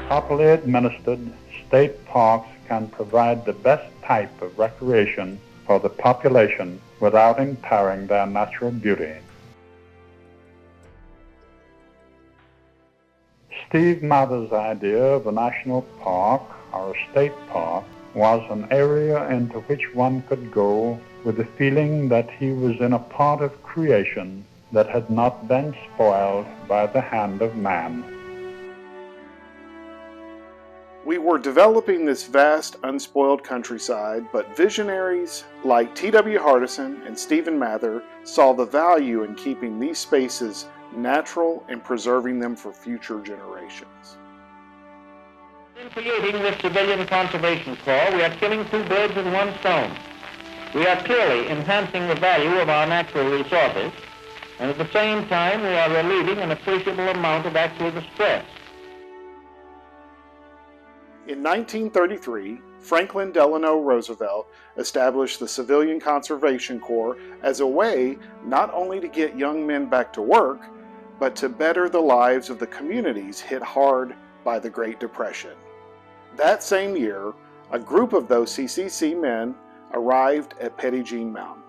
Properly administered, state parks can provide the best type of recreation for the population without impairing their natural beauty. Steve Mather's idea of a national park or a state park was an area into which one could go with the feeling that he was in a part of creation that had not been spoiled by the hand of man. We were developing this vast, unspoiled countryside, but visionaries like T.W. Hardison and Stephen Mather saw the value in keeping these spaces natural and preserving them for future generations. In creating this Civilian Conservation Corps, we are killing two birds with one stone. We are clearly enhancing the value of our natural resources, and at the same time we are relieving an appreciable amount of actual distress. In 1933, Franklin Delano Roosevelt established the Civilian Conservation Corps as a way not only to get young men back to work, but to better the lives of the communities hit hard by the Great Depression. That same year, a group of those CCC men arrived at Petit Jean Mountain.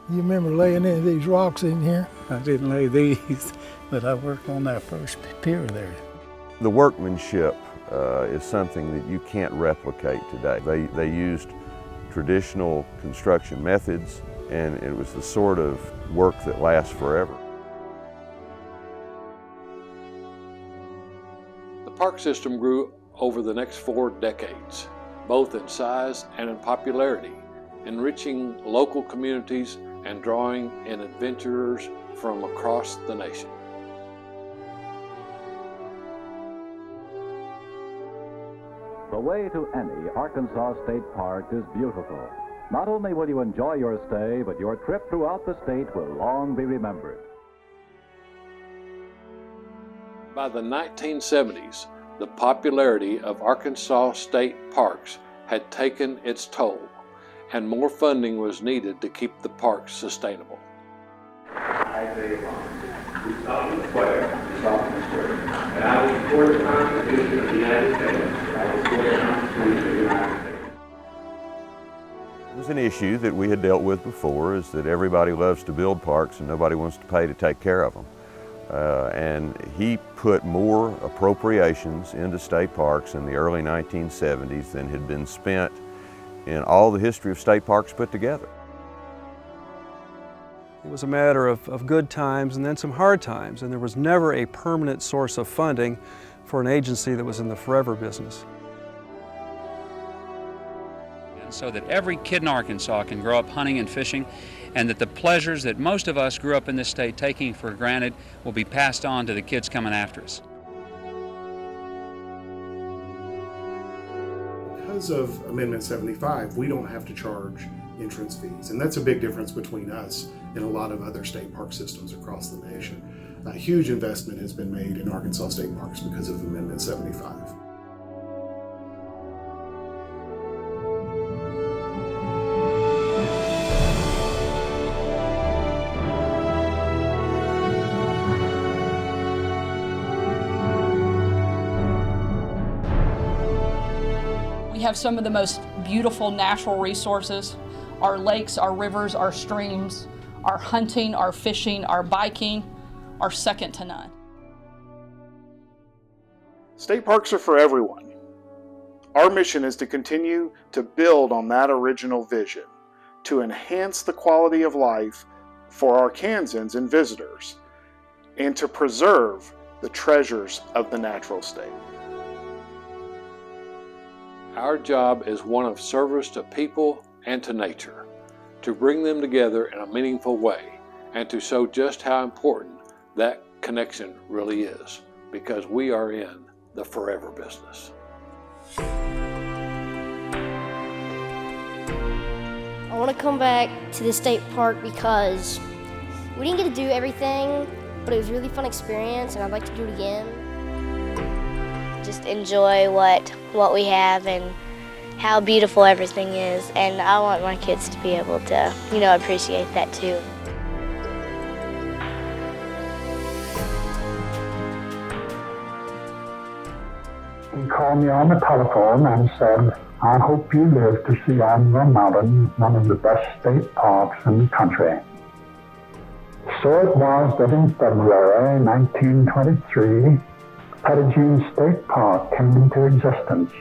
You remember laying in these rocks in here? I didn't lay these, but I worked on that first pier there. The workmanship is something that you can't replicate today. They used traditional construction methods, and it was the sort of work that lasts forever. The park system grew over the next 4 decades, both in size and in popularity, enriching local communities and drawing in adventurers from across the nation. The way to any Arkansas State Park is beautiful. Not only will you enjoy your stay, but your trip throughout the state will long be remembered. By the 1970s, the popularity of Arkansas state parks had taken its toll, and more funding was needed to keep the parks sustainable. I say we stop in the square, we stop in the square. And I will support the Constitution of the United States. I will support the Constitution of the United States. It was an issue that we had dealt with before, is that everybody loves to build parks and nobody wants to pay to take care of them. And he put more appropriations into state parks in the early 1970s than had been spent in all the history of state parks put together. It was a matter of good times and then some hard times, and there was never a permanent source of funding for an agency that was in the forever business. And so that every kid in Arkansas can grow up hunting and fishing, and that the pleasures that most of us grew up in this state taking for granted will be passed on to the kids coming after us. Because of Amendment 75, we don't have to charge entrance fees, and that's a big difference between us and a lot of other state park systems across the nation. A huge investment has been made in Arkansas state parks because of Amendment 75. We have some of the most beautiful natural resources. Our lakes, our rivers, our streams, our hunting, our fishing, our biking are second to none. State parks are for everyone. Our mission is to continue to build on that original vision, to enhance the quality of life for Arkansans and visitors, and to preserve the treasures of the natural state. Our job is one of service to people and to nature, to bring them together in a meaningful way, and to show just how important that connection really is, because we are in the forever business. I want to come back to the state park because we didn't get to do everything, but it was a really fun experience, and I'd like to do it again. Just enjoy what we have and how beautiful everything is, and I want my kids to be able to, appreciate that too. In called me on the telephone and said, "I hope you live to see on your mountain one of the best state parks in the country." So it was that in February 1923, Pettigene State Park came into existence.